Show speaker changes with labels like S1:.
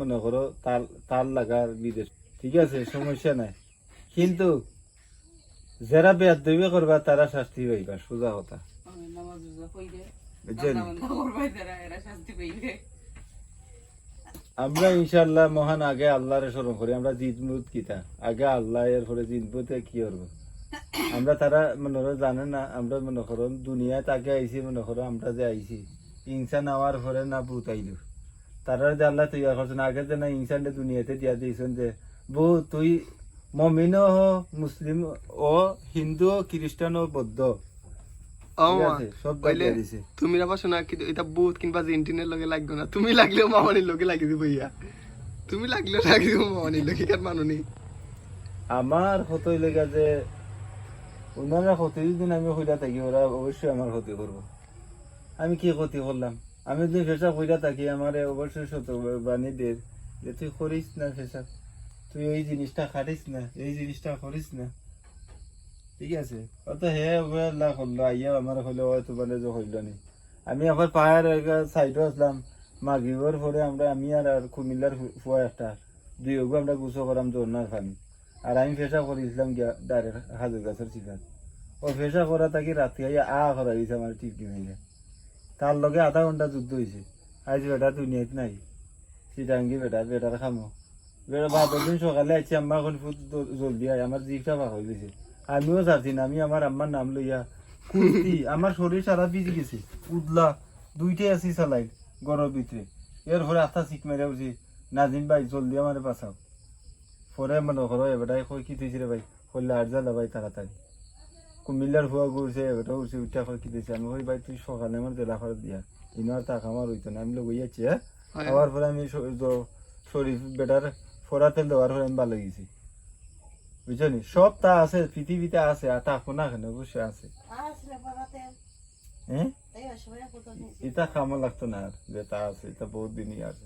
S1: মনে করো তার লাগার বিদেশ, ঠিক আছে, সমস্যা নাই, কিন্তু যারা বেয়াদবি করবা তারা শাস্তি পাইবা, সোজা কথা, বুঝছেন? আমরা ইনশাআল্লাহ মহান আগে আল্লাহরে স্মরণ করি, আমরা জিতমুত কিতা আগে আল্লাহ, এর পরে জিতবতে কি করবো আমরা, তারা মনে করো জানে না আমরা মনে করো দুনিয়া তাকে আইছি, মনে করো আমরা যে আইছি ইনসান আওয়ার পরে না ভূত আইলো, তারা যে আল্লাহ তৈরি করছেন আগে যে না ইনসানটা দুনিয়াতে দিয়া দিয়েছেন যে বউ তুই মমিন হ, মুসলিম ও, হিন্দু ও, খ্রিস্টান ও, বৌদ্ধ, সব দিয়া দিছে।
S2: তুমি আবার শোনা কি এটা বুথ কিংবা জিন্টিনের লগে লাগবে না, তুমি লাগলেও মামানির লগে লাগিয়ে দিব ইয়া, তুমি লাগলেও লাগিয়ে দিব মামানির লগে, কার মানুনি
S1: আমার ক্ষতি লেগে যে ওনারা ক্ষতি দিন আমি হইয়া থাকি, ওরা অবশ্যই আমার ক্ষতি করবো। আমি কি ক্ষতি করলাম? আমি যদি পেশা হইয়া থাকি আমার অবশ্যই শত বানি দে যে তুই করিস না পেশা, তুই এই জিনিসটা খাটিস না, এই জিনিসটা করিস না, ঠিক আছে? অত হে আল্লাহ করলো আইয়া আমার হইলো হয়তো বলে যে হইল নি। আমি এখন পাহাড়ের সাইডে আসলাম মাগরিবের পরে, আমি আর কুমিল্লার ফুয়া একটা দুই আমরা গুছো করাম জোরনার পানি, আর আমি পেশা করেছিলাম গিয়া ডাইরেক্ট হাজর গাছের শিকার। ও পেশা করা থাকি রাতে করা হয়েছে আমার ঠিক হইলে, তার লগে আধা ঘন্টা যুদ্ধ হয়েছে। আজ বেটা দুনিয়াত নাই, সিটাঙ্গি বেটার খামো বেটা ভাতের দিন সকালে আছি, আম্মা এখন ফুট জলদি আয়, আমার জিভটা ভাগ হয়ে গেছে। আমিও যাচ্ছি না, আমি আমার আম্মার নাম লইয়া কুস্তি, আমার শরীর সারা ভিজে গেছে, উদলা দুইটাই আছি চালাই গরমের ভিতরে। এর পরে আস্থা শিখ মেরে উঠছি, নাজিম ভাই জলদি আমার বাঁচাও। পরে মনে করো এবারটাই কই কি দিয়েছি রে ভাই, করলে আর জ্বালা ভাই তাড়াতাড়ি। কুমিল্লার হুয়া ঘুরছে, এবারটা উঠছে, উঠা কই কি দিয়েছি, আমি কই ভাই তুই সকালে আমার জেলা খরচ দিয়া ইনো আর টাকা আমার হইতো না, আমি লোক যাচ্ছি। হ্যাঁ, আবার পরে আমি শরীফ বেটার ফোড়া তেল দেওয়ার পরে আমি ভালো গেছি, বুঝছো নি? সব তা আছে পৃথিবীতে আছে, আর থাকবো না কেন, অবশ্যই আছে। হ্যাঁ, এটা খামা লাগতো না আর যে তা আছে, এটা বহুত দিনই আছে।